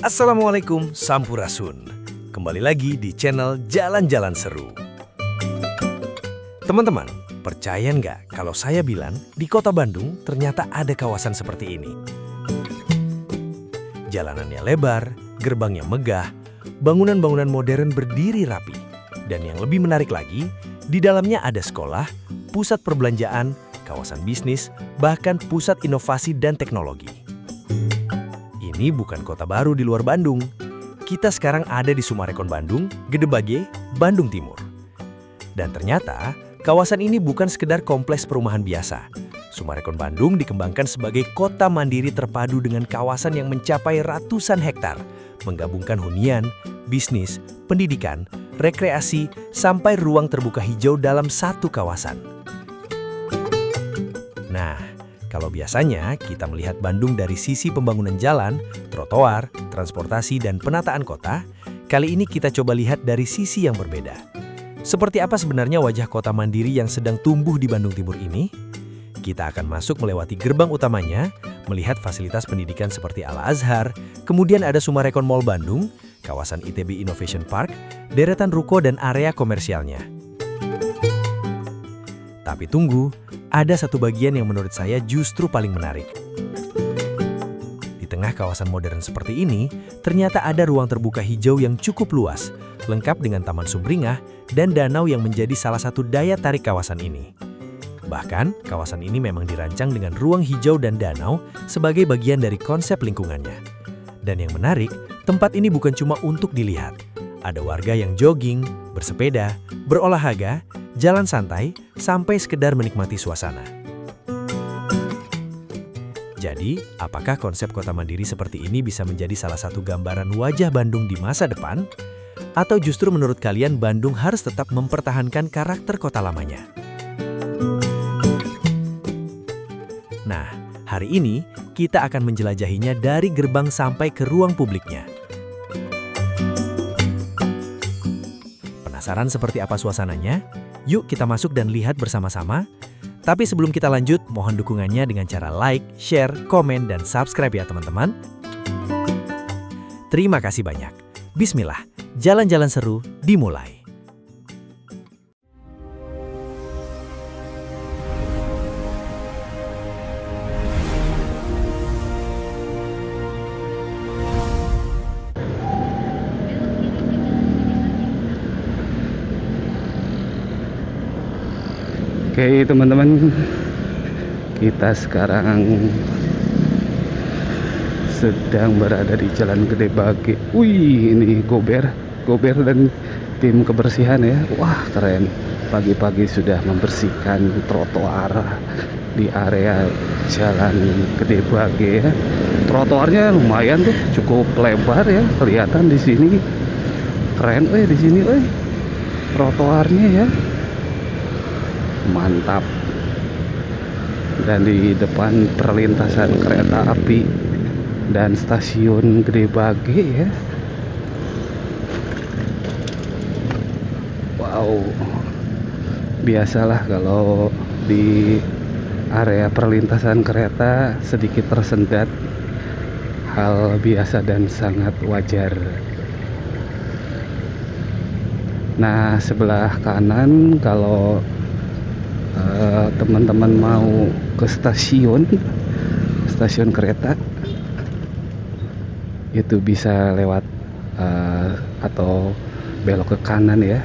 Assalamualaikum Sampurasun. Kembali lagi di channel Jalan-Jalan Seru. Teman-teman, percaya nggak kalau saya bilang di kota Bandung ternyata ada kawasan seperti ini? Jalanannya lebar, gerbangnya megah, bangunan-bangunan modern berdiri rapi. Dan yang lebih menarik lagi, di dalamnya ada sekolah, pusat perbelanjaan, kawasan bisnis, bahkan pusat inovasi dan teknologi. Ini bukan kota baru di luar Bandung. Kita sekarang ada di Sumarekon Bandung, Gedebage, Bandung Timur. Dan ternyata, kawasan ini bukan sekedar kompleks perumahan biasa. Sumarekon Bandung dikembangkan sebagai kota mandiri terpadu dengan kawasan yang mencapai ratusan hektar, menggabungkan hunian, bisnis, pendidikan, rekreasi, sampai ruang terbuka hijau dalam satu kawasan. Nah, kalau biasanya kita melihat Bandung dari sisi pembangunan jalan, trotoar, transportasi, dan penataan kota, kali ini kita coba lihat dari sisi yang berbeda. Seperti apa sebenarnya wajah kota mandiri yang sedang tumbuh di Bandung Timur ini? Kita akan masuk melewati gerbang utamanya, melihat fasilitas pendidikan seperti Al-Azhar, kemudian ada Sumarekon Mall Bandung, kawasan ITB Innovation Park, deretan ruko dan area komersialnya. Tapi tunggu, ada satu bagian yang menurut saya justru paling menarik. Di tengah kawasan modern seperti ini, ternyata ada ruang terbuka hijau yang cukup luas, lengkap dengan taman sumringah dan danau yang menjadi salah satu daya tarik kawasan ini. Bahkan, kawasan ini memang dirancang dengan ruang hijau dan danau sebagai bagian dari konsep lingkungannya. Dan yang menarik, tempat ini bukan cuma untuk dilihat. Ada warga yang jogging, bersepeda, berolahraga, jalan santai, sampai sekedar menikmati suasana. Jadi, apakah konsep kota mandiri seperti ini bisa menjadi salah satu gambaran wajah Bandung di masa depan? Atau justru menurut kalian Bandung harus tetap mempertahankan karakter kota lamanya? Nah, hari ini kita akan menjelajahinya dari gerbang sampai ke ruang publiknya. Penasaran seperti apa suasananya? Yuk kita masuk dan lihat bersama-sama. Tapi sebelum kita lanjut, mohon dukungannya dengan cara like, share, komen, dan subscribe ya teman-teman. Terima kasih banyak. Bismillah, jalan-jalan seru dimulai. Oke teman-teman, kita sekarang sedang berada di Jalan Gedebage. Wih, ini Gober dan tim kebersihan ya. Wah keren, pagi-pagi sudah membersihkan trotoar di area Jalan Gedebage ya. Trotoarnya lumayan tuh, cukup lebar ya, kelihatan di sini. Keren di sini trotoarnya ya. Mantap. Dan di depan perlintasan kereta api dan stasiun Gedebage ya. Wow, biasalah kalau di area perlintasan kereta sedikit tersendat, hal biasa dan sangat wajar. Nah, sebelah kanan kalau teman-teman mau ke stasiun kereta itu bisa lewat atau belok ke kanan ya.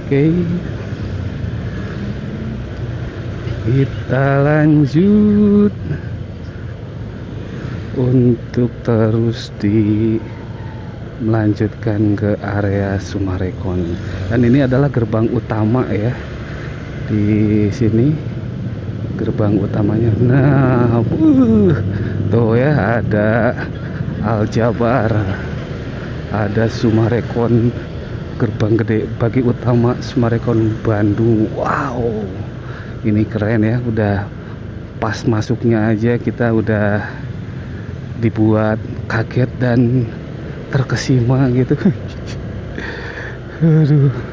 Oke, kita lanjut untuk terus melanjutkan ke area Sumarekon. Dan ini adalah gerbang utama ya. Di sini gerbang utamanya. Nah, tuh ya, ada Al-Jabar, ada Sumarekon, gerbang gede bagi utama Sumarekon Bandung. Wow, ini keren ya. Udah pas masuknya aja kita udah dibuat kaget dan terkesima gitu. Aduh.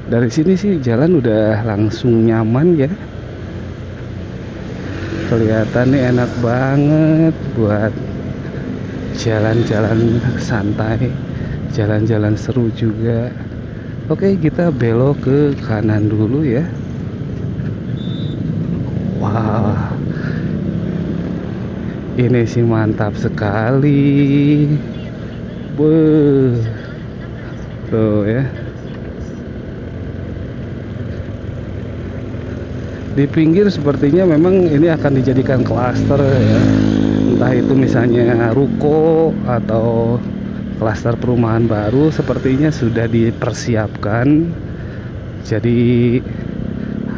Dari sini sih jalan udah langsung nyaman ya. kelihatan nih enak banget buat jalan-jalan santai, jalan-jalan seru juga. Oke, kita belok ke kanan dulu ya. Wah, ini sih mantap sekali. Beuh. Tuh ya. Di pinggir sepertinya memang ini akan dijadikan klaster ya. Entah itu misalnya ruko atau klaster perumahan baru, sepertinya sudah dipersiapkan. Jadi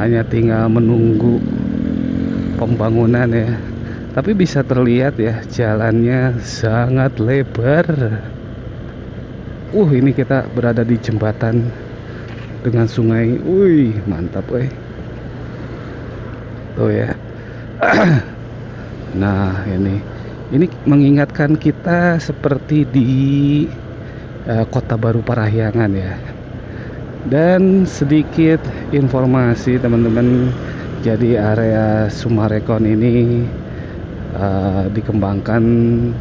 hanya tinggal menunggu pembangunan ya. Tapi bisa terlihat ya, jalannya sangat lebar. Ini kita berada di jembatan dengan sungai. Wih, mantap tuh ya. Nah, ini mengingatkan kita seperti di Kota Baru Parahyangan ya. Dan sedikit informasi teman-teman, jadi area Summarecon ini dikembangkan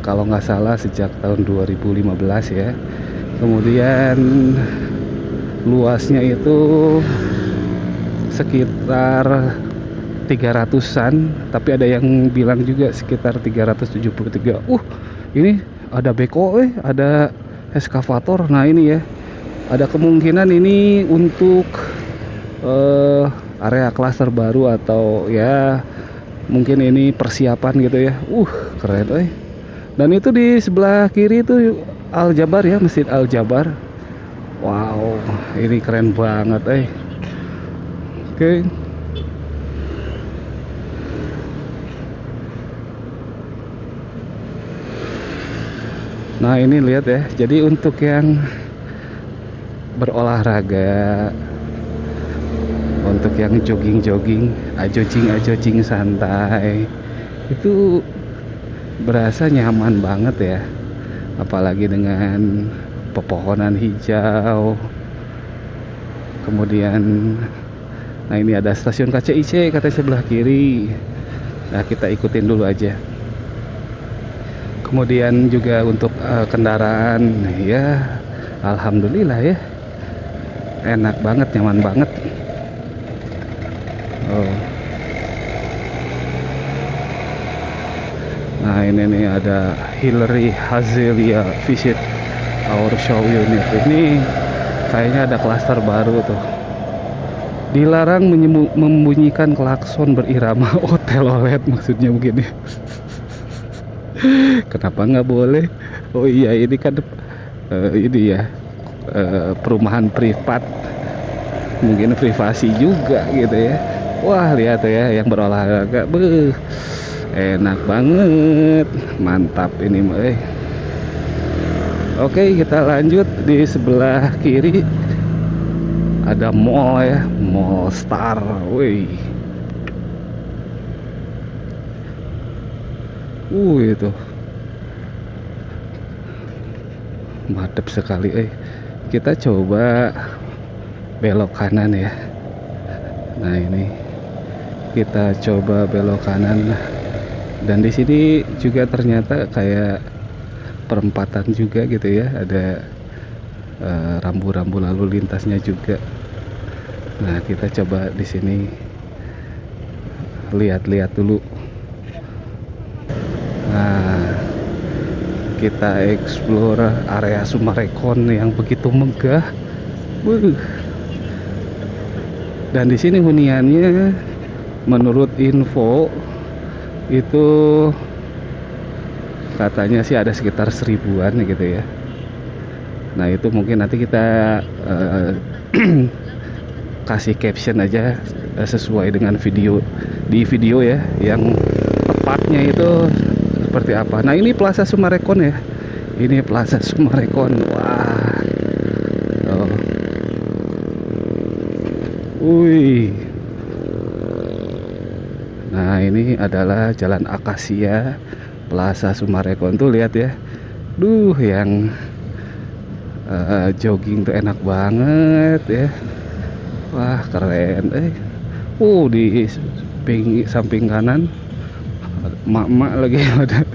kalau nggak salah sejak tahun 2015 ya. Kemudian luasnya itu sekitar 300-an, tapi ada yang bilang juga sekitar 373. Ini ada beko, ada eskavator. Nah ini ya, ada kemungkinan ini untuk area klaster baru atau ya mungkin ini persiapan gitu ya. Keren Dan itu di sebelah kiri itu Al-Jabar ya, Masjid Al-Jabar. Wow, ini keren banget Oke. Nah ini lihat ya, jadi untuk yang berolahraga, untuk yang jogging-jogging, ajojing santai, itu berasa nyaman banget ya. Apalagi dengan pepohonan hijau. Kemudian, nah ini ada stasiun KCIC katanya sebelah kiri. Nah kita ikutin dulu aja. Kemudian juga untuk kendaraan ya, alhamdulillah ya, enak banget, nyaman banget. Nah ini nih ada Hillary Hazelia Visit Our Show Unit. Ini kayaknya ada klaster baru tuh. Dilarang membunyikan klakson berirama telolet, maksudnya mungkin ya. Kenapa nggak boleh? Oh iya, ini kan ini ya perumahan privat, mungkin privasi juga gitu ya. Wah lihat ya, yang berolahraga, enak banget, mantap ini Oke, kita lanjut. Di sebelah kiri ada mall ya, Mall Star. Itu madep sekali. Kita coba belok kanan ya. Nah ini kita coba belok kanan, dan di sini juga ternyata kayak perempatan juga gitu ya, ada rambu-rambu lalu lintasnya juga. Nah kita coba di sini lihat-lihat dulu. Nah, kita explore area Summarecon yang begitu megah. Dan di sini huniannya menurut info itu katanya sih ada sekitar 1000-an gitu ya. Nah, itu mungkin nanti kita kasih caption aja sesuai dengan di video ya, yang tepatnya itu seperti apa. Nah ini Plaza Summarecon ya, ini Plaza Summarecon. Wah, nah ini adalah Jalan Akasia, Plaza Summarecon tuh, lihat ya. Yang jogging tuh enak banget ya. Wah keren. Di samping kanan Mak-mak lagi ada.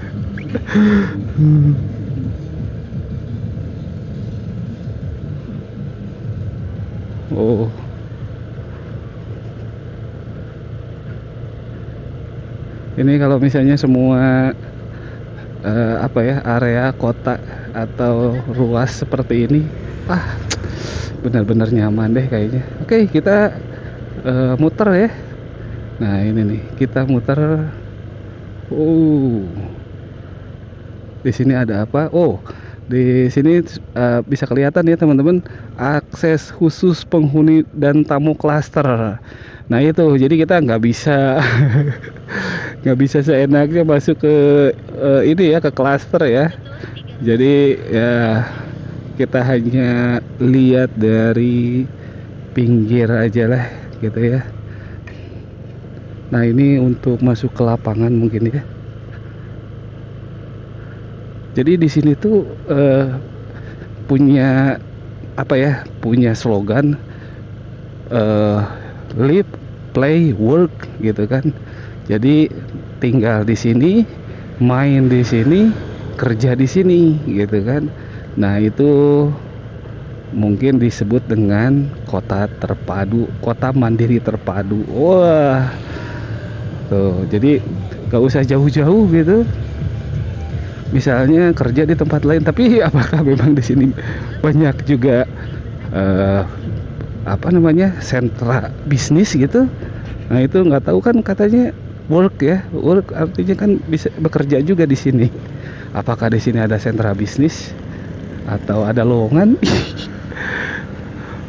Oh, ini kalau misalnya semua apa ya, area kota atau ruas seperti ini, benar-benar nyaman deh kayaknya. Oke, kita muter ya. Nah ini nih, kita muter. Di sini ada apa? Oh, di sini bisa kelihatan ya teman-teman, akses khusus penghuni dan tamu klaster. Nah itu, jadi kita nggak bisa nggak bisa seenaknya masuk ke ini ya, ke klaster ya. Jadi ya kita hanya lihat dari pinggir aja lah gitu ya. Nah ini untuk masuk ke lapangan mungkin ya. Jadi di sini tuh punya apa ya? Punya slogan live, play, work gitu kan. Jadi tinggal di sini, main di sini, kerja di sini gitu kan. Nah itu mungkin disebut dengan kota terpadu, kota mandiri terpadu. Wah, tuh jadi gak usah jauh-jauh gitu. Misalnya kerja di tempat lain, tapi apakah memang di sini banyak juga apa namanya, sentra bisnis gitu? Nah itu nggak tahu kan, katanya work ya, work artinya kan bisa bekerja juga di sini. Apakah di sini ada sentra bisnis atau ada lowongan?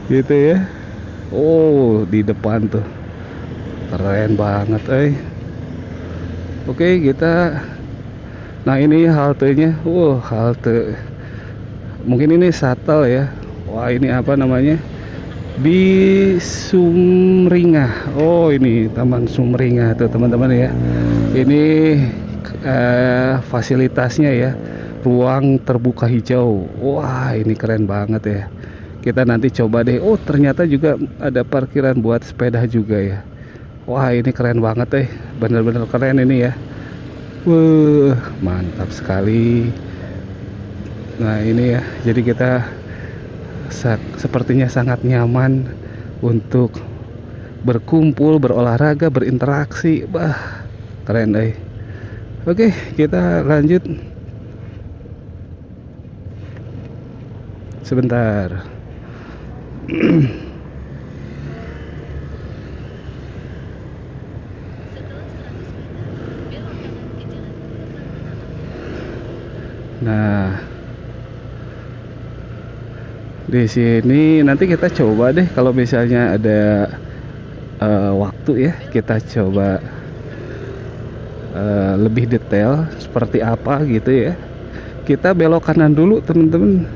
Gitu ya. Oh di depan tuh keren banget, Oke kita. Nah ini haltenya, halte. Mungkin ini shuttle ya. Wah ini apa namanya? Bisumringah. Oh ini Taman Sumringah tuh teman-teman ya. Ini fasilitasnya ya. Ruang terbuka hijau. Wah ini keren banget ya. Kita nanti coba deh. Oh ternyata juga ada parkiran buat sepeda juga ya. Wah ini keren banget Bener-bener keren ini ya. Mantap sekali. Nah ini ya, jadi kita sepertinya sangat nyaman untuk berkumpul, berolahraga, berinteraksi. Keren Oke, kita lanjut. Sebentar. Nah, di sini nanti kita coba deh kalau misalnya ada waktu ya, kita coba lebih detail seperti apa gitu ya. Kita belok kanan dulu teman-teman.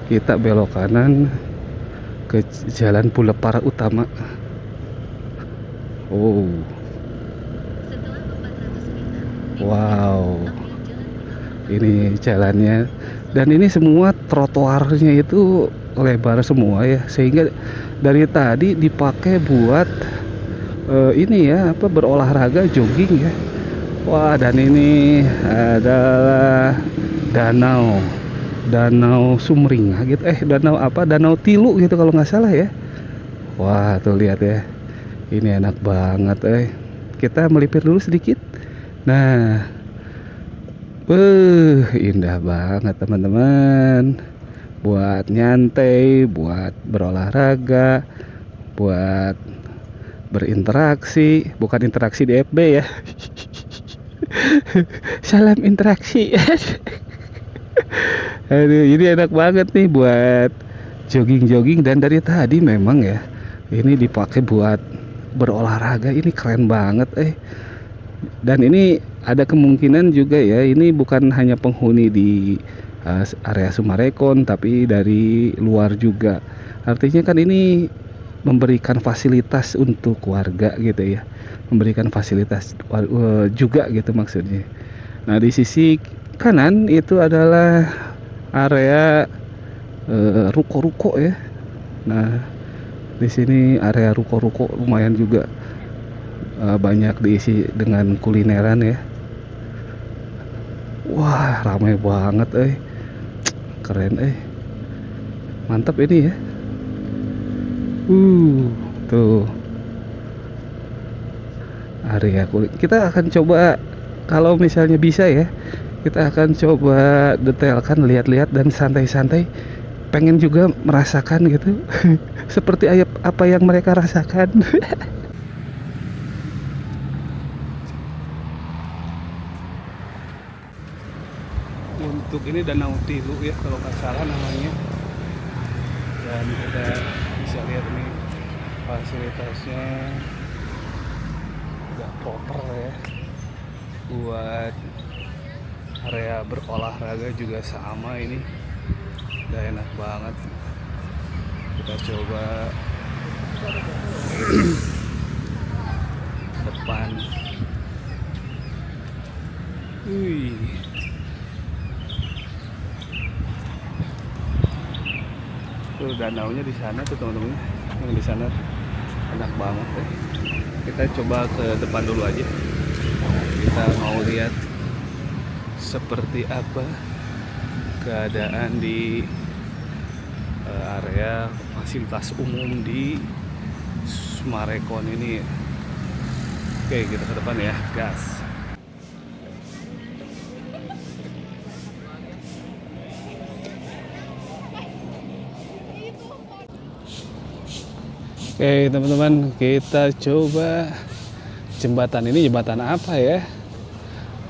Kita belok kanan ke Jalan Bulepara Utama. Wow. Ini jalannya, dan ini semua trotoarnya itu lebar semua ya, sehingga dari tadi dipakai buat ini ya, apa, berolahraga, jogging ya. Wah, dan ini adalah danau Sumringah gitu, danau Tilu gitu kalau nggak salah ya. Wah tuh lihat ya, ini enak banget kita melipir dulu sedikit. Nah, indah banget teman-teman. Buat nyantai, buat berolahraga, buat berinteraksi. Bukan interaksi di FB ya. Salam interaksi. Aduh, ini enak banget nih buat jogging-jogging. Dan dari tadi memang ya, ini dipakai buat berolahraga. Ini keren banget Dan ini ada kemungkinan juga ya, ini bukan hanya penghuni di area Sumarekon, tapi dari luar juga. Artinya kan ini memberikan fasilitas untuk warga gitu ya, memberikan fasilitas juga gitu maksudnya. Nah di sisi kanan itu adalah area ruko-ruko ya. Nah di sini area ruko-ruko lumayan juga. banyak diisi dengan kulineran ya. Wah, ramai banget keren mantap ini ya. Tuh area kulit. Kita akan coba, kalau misalnya bisa ya, kita akan coba detailkan, lihat-lihat dan santai-santai, pengen juga merasakan gitu seperti apa yang mereka rasakan. Untuk ini Danau Tilu ya kalau nggak salah namanya, dan kita bisa lihat ini fasilitasnya udah proper ya, buat area berolahraga juga sama, ini udah enak banget. Kita coba depan. Tuh danaunya di sana tuh teman-teman, yang di sana enak banget ya. Kita coba ke depan dulu aja. Kita mau lihat seperti apa keadaan di area fasilitas umum di Summarecon ini. Oke, kita ke depan ya, gas. Oke teman-teman, kita coba jembatan ini. Jembatan apa ya?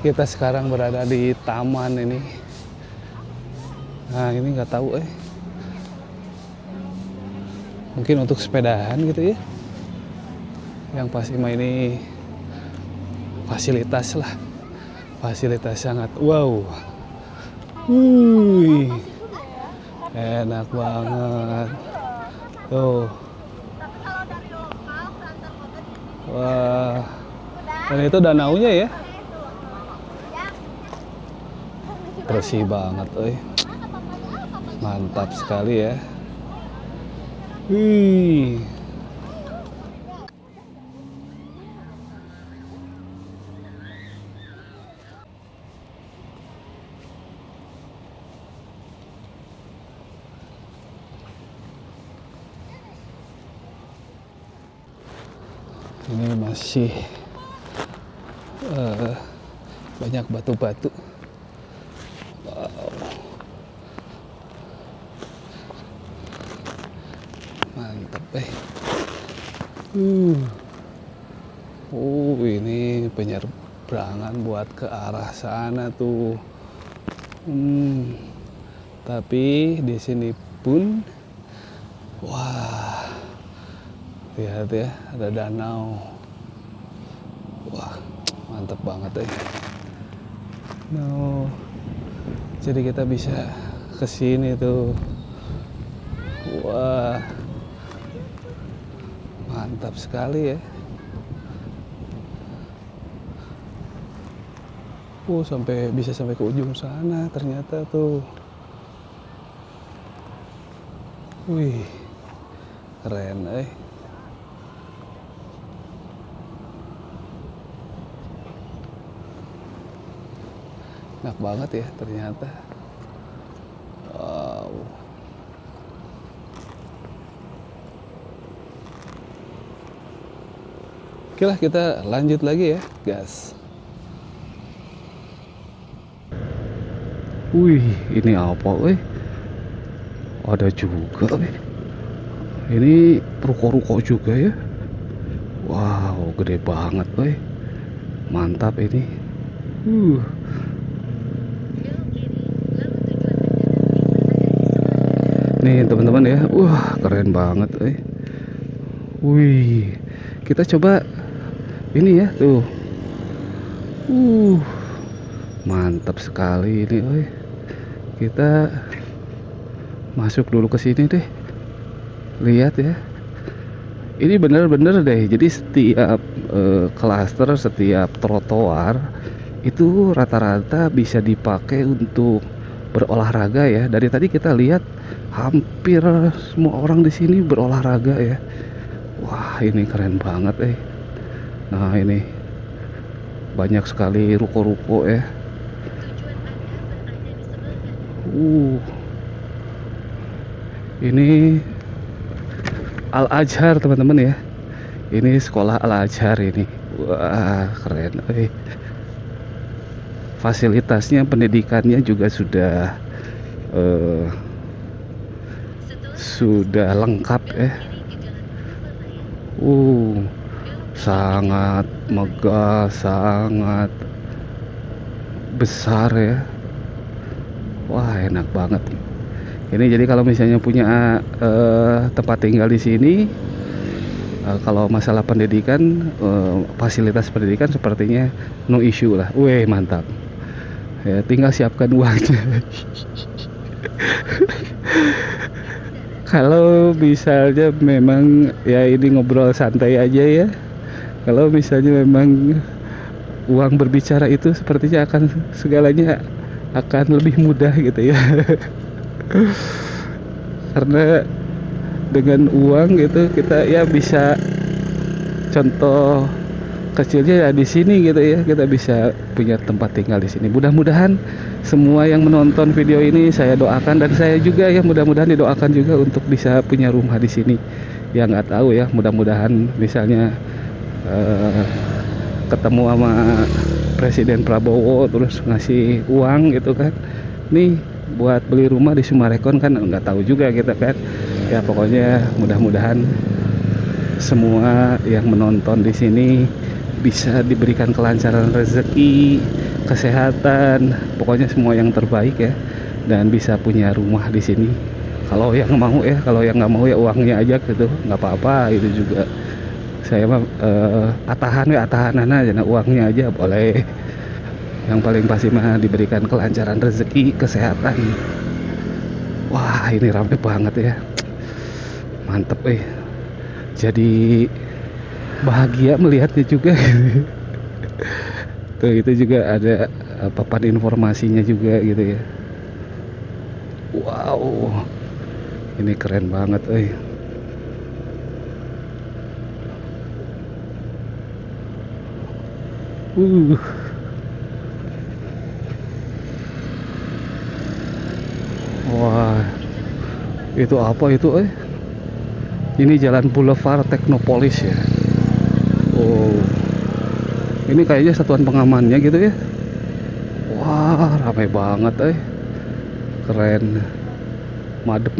Kita sekarang berada di taman ini. Nah ini nggak tahu mungkin untuk sepedahan gitu ya. Yang pasti mah ini fasilitas lah, fasilitas sangat wow. Enak banget tuh. Wah, dan itu danaunya ya, bersih banget, mantap sekali ya. Ini masih banyak batu-batu. Wow. Mantap ini penyeberangan buat ke arah sana tuh. Tapi di sini pun wah, lihat ya, ada danau. Wah, mantap banget no. Jadi kita bisa ke sini tuh. Wah, mantap sekali ya. Bisa sampai ke ujung sana ternyata tuh. Wih, keren enak banget ya ternyata. Wow. Oke lah, kita lanjut lagi ya, gas. Wih, ini apa ada juga ini ruko-ruko juga ya. Wow, gede banget mantap ini. Nih teman-teman ya, wah keren banget Wih, kita coba ini ya tuh. Mantap sekali ini kita masuk dulu ke sini deh. Lihat ya. Ini bener-bener deh. Jadi setiap klaster, setiap trotoar itu rata-rata bisa dipakai untuk berolahraga ya. Dari tadi kita lihat hampir semua orang di sini berolahraga ya. Wah, ini keren banget Nah ini banyak sekali ruko-ruko ya. Ini Al-Azhar teman-teman ya. Ini sekolah Al-Azhar ini. Wah keren. Fasilitasnya, pendidikannya juga sudah lengkap ya. Sangat megah, sangat besar ya. Wah enak banget. Ini jadi kalau misalnya punya tempat tinggal di sini, kalau masalah pendidikan, fasilitas pendidikan sepertinya no issue lah. Wih mantap. Ya, tinggal siapkan uangnya. Kalau misalnya memang ya ini ngobrol santai aja ya. Kalau misalnya memang uang berbicara itu sepertinya akan segalanya akan lebih mudah gitu ya. Karena dengan uang gitu kita ya bisa, contoh kecilnya ya di sini gitu ya, kita bisa punya tempat tinggal di sini. Mudah-mudahan semua yang menonton video ini saya doakan, dan saya juga ya mudah-mudahan didoakan juga untuk bisa punya rumah di sini. Ya nggak tahu ya, mudah-mudahan misalnya ketemu sama Presiden Prabowo terus ngasih uang gitu kan, nih buat beli rumah di Sumarekon, kan nggak tahu juga kita kan. Ya pokoknya mudah-mudahan semua yang menonton di sini bisa diberikan kelancaran rezeki, kesehatan, pokoknya semua yang terbaik ya, dan bisa punya rumah di sini. Kalau yang mau ya, kalau yang nggak mau ya uangnya aja gitu, nggak apa-apa itu juga. Saya mah atahan aja, nah uangnya aja boleh. Yang paling pasti mah diberikan kelancaran rezeki, kesehatan. Wah ini rame banget ya, mantep jadi bahagia melihatnya juga. Tuh itu juga ada papan informasinya juga gitu ya. Wow ini keren banget Wah itu apa itu ini Jalan Boulevard Teknopolis ya. Ini kayaknya satuan pengamannya gitu ya. Wah ramai banget keren, madep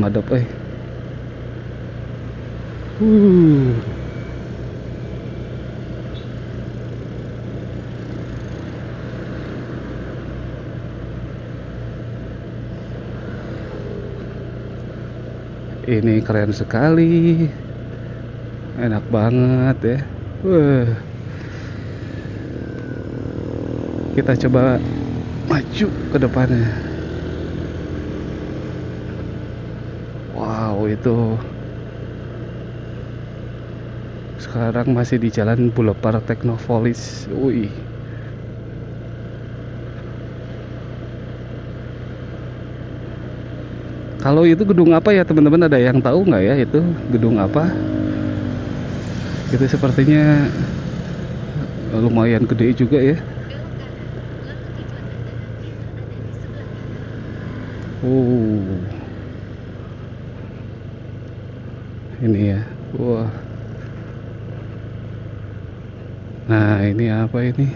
ini keren sekali, enak banget ya. Kita coba maju ke depannya. Wow itu sekarang masih di Jalan Boulevard Teknopolis. Kalau itu gedung apa ya teman-teman, ada yang tahu nggak ya itu gedung apa? Itu sepertinya lumayan gede juga ya. Ini ya. Wah. Nah ini apa ini?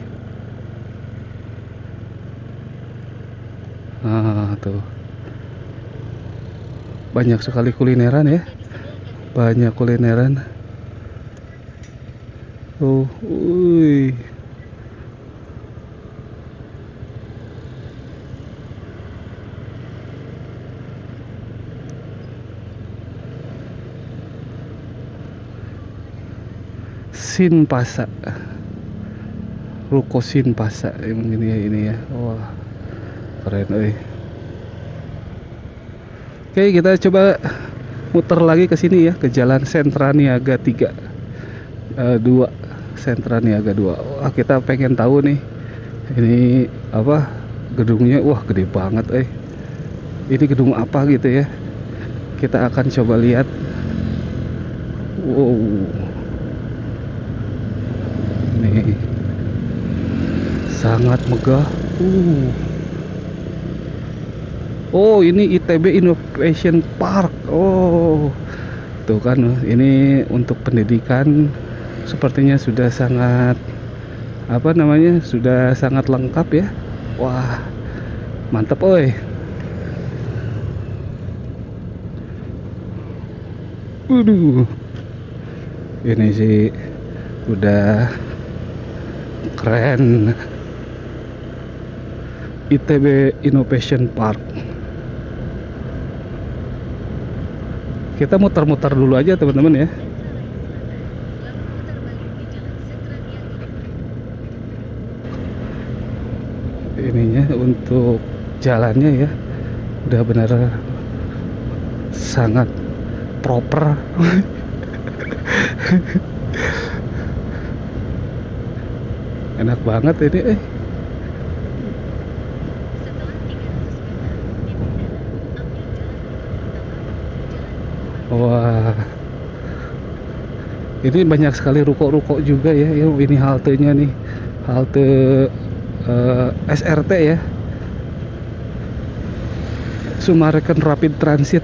Tuh banyak sekali kulineran ya, banyak kulineran. Sinpasa, Ruko Sinpasa ini ya. Wah keren Oke kita coba muter lagi ke sini ya, ke Jalan Sentra Niaga 2, Sentra Niaga 2. Wah kita pengen tahu nih ini apa gedungnya. Wah gede banget ini gedung apa gitu ya, kita akan coba lihat. Nih, sangat megah. Oh, ini ITB Innovation Park. Oh, tuh kan, ini untuk pendidikan sepertinya sudah sangat sudah sangat lengkap ya. Wah, mantap, oi. Waduh, ini sih udah keren. ITB Innovation Park. Kita muter-muter dulu aja teman-teman ya. Ininya untuk jalannya ya, udah benar sangat proper. Enak banget ini. Wah, ini banyak sekali ruko-ruko juga ya. Ini haltenya nih, halte SRT ya, Sumarekon Rapid Transit.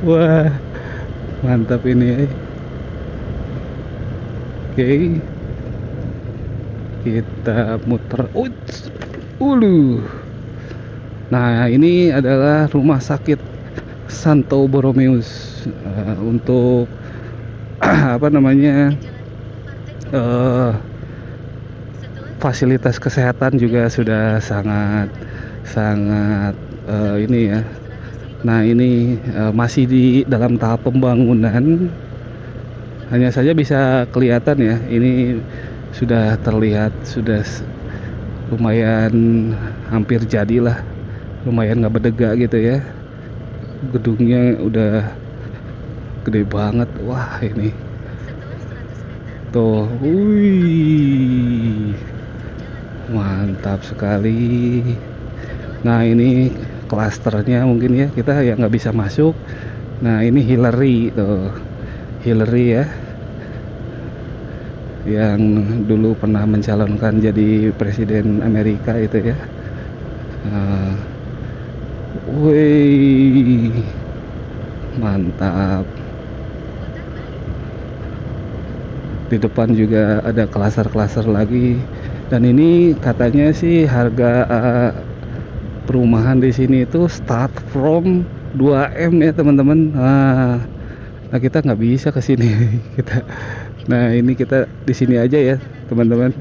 Wah, mantap ini. Oke, kita muter. Nah, ini adalah rumah sakit Santo Borromeus. Untuk fasilitas kesehatan juga sudah sangat ini ya. Nah, ini masih di dalam tahap pembangunan. Hanya saja bisa kelihatan ya, ini sudah terlihat sudah lumayan hampir jadilah, lumayan nggak berdega gitu ya. Gedungnya udah gede banget. Wah, ini tuh, wih, mantap sekali. Nah, ini klasternya mungkin ya, kita yang nggak bisa masuk. Nah, ini Hillary tuh, Hillary ya, yang dulu pernah mencalonkan jadi presiden Amerika itu ya. Wih, mantap. Di depan juga ada klaser-klaser lagi, dan ini katanya sih harga perumahan di sini itu start from 2M ya teman-teman. Nah, kita nggak bisa ke sini. Nah, ini kita di sini aja ya teman-teman.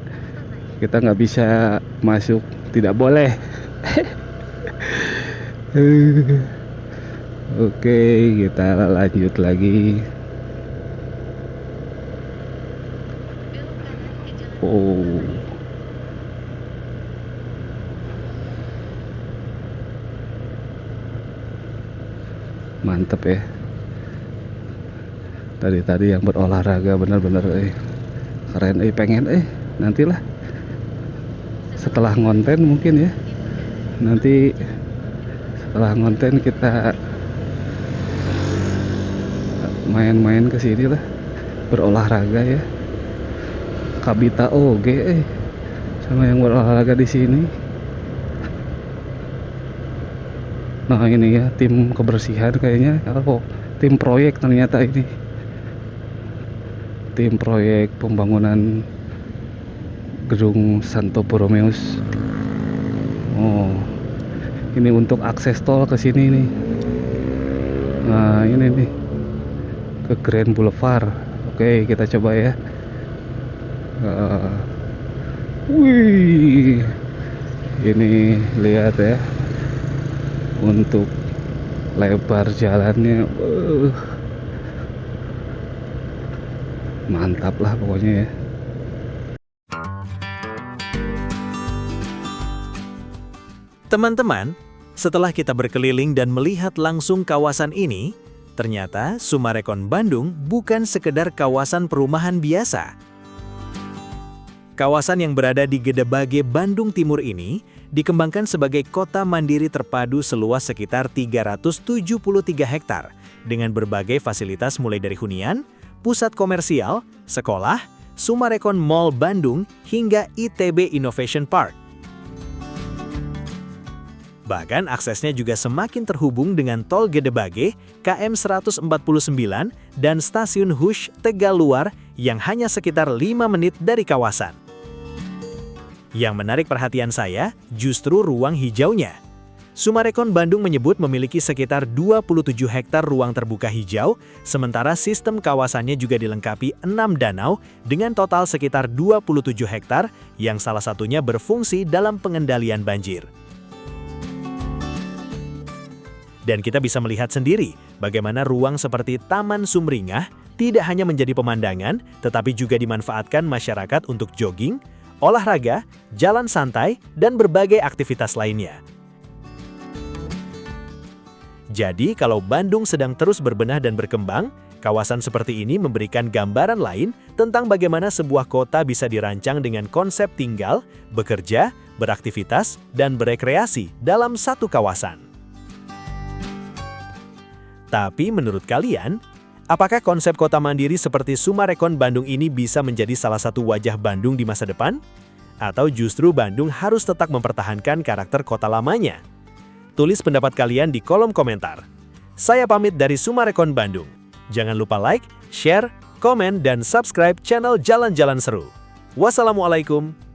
Kita nggak bisa masuk, tidak boleh. Oke, kita lanjut lagi. Oh, mantep ya. Tadi yang berolahraga bener-bener keren. Pengen nantilah setelah ngonten mungkin ya, nanti setelah ngonten kita main-main ke sini lah, berolahraga ya. Kabita oge sama yang berolahraga di sini. Nah, ini ya tim kebersihan kayaknya. Oh, tim proyek ternyata ini. Tim proyek pembangunan gedung Santo Borromeus. Oh, ini untuk akses tol ke sini nih. Nah, ini nih ke Grand Boulevard. Oke, kita coba ya. Wih, ini lihat ya, untuk lebar jalannya, mantap lah pokoknya ya. Teman-teman, setelah kita berkeliling dan melihat langsung kawasan ini, ternyata Sumarekon Bandung bukan sekedar kawasan perumahan biasa. Kawasan yang berada di Gedebage, Bandung Timur ini dikembangkan sebagai kota mandiri terpadu seluas sekitar 373 hektar dengan berbagai fasilitas mulai dari hunian, pusat komersial, sekolah, Summarecon Mall Bandung, hingga ITB Innovation Park. Bahkan aksesnya juga semakin terhubung dengan Tol Gedebage, KM 149, dan Stasiun Hush Tegal Luar yang hanya sekitar 5 menit dari kawasan. Yang menarik perhatian saya justru ruang hijaunya. Summarecon Bandung menyebut memiliki sekitar 27 hektar ruang terbuka hijau, sementara sistem kawasannya juga dilengkapi 6 danau dengan total sekitar 27 hektar yang salah satunya berfungsi dalam pengendalian banjir. Dan kita bisa melihat sendiri bagaimana ruang seperti Taman Sumringah tidak hanya menjadi pemandangan, tetapi juga dimanfaatkan masyarakat untuk jogging, olahraga, jalan santai, dan berbagai aktivitas lainnya. Jadi, kalau Bandung sedang terus berbenah dan berkembang, kawasan seperti ini memberikan gambaran lain tentang bagaimana sebuah kota bisa dirancang dengan konsep tinggal, bekerja, beraktivitas, dan berekreasi dalam satu kawasan. Tapi menurut kalian, apakah konsep kota mandiri seperti Summarecon Bandung ini bisa menjadi salah satu wajah Bandung di masa depan? Atau justru Bandung harus tetap mempertahankan karakter kota lamanya? Tulis pendapat kalian di kolom komentar. Saya pamit dari Summarecon Bandung. Jangan lupa like, share, komen, dan subscribe channel Jalan-Jalan Seru. Wassalamualaikum.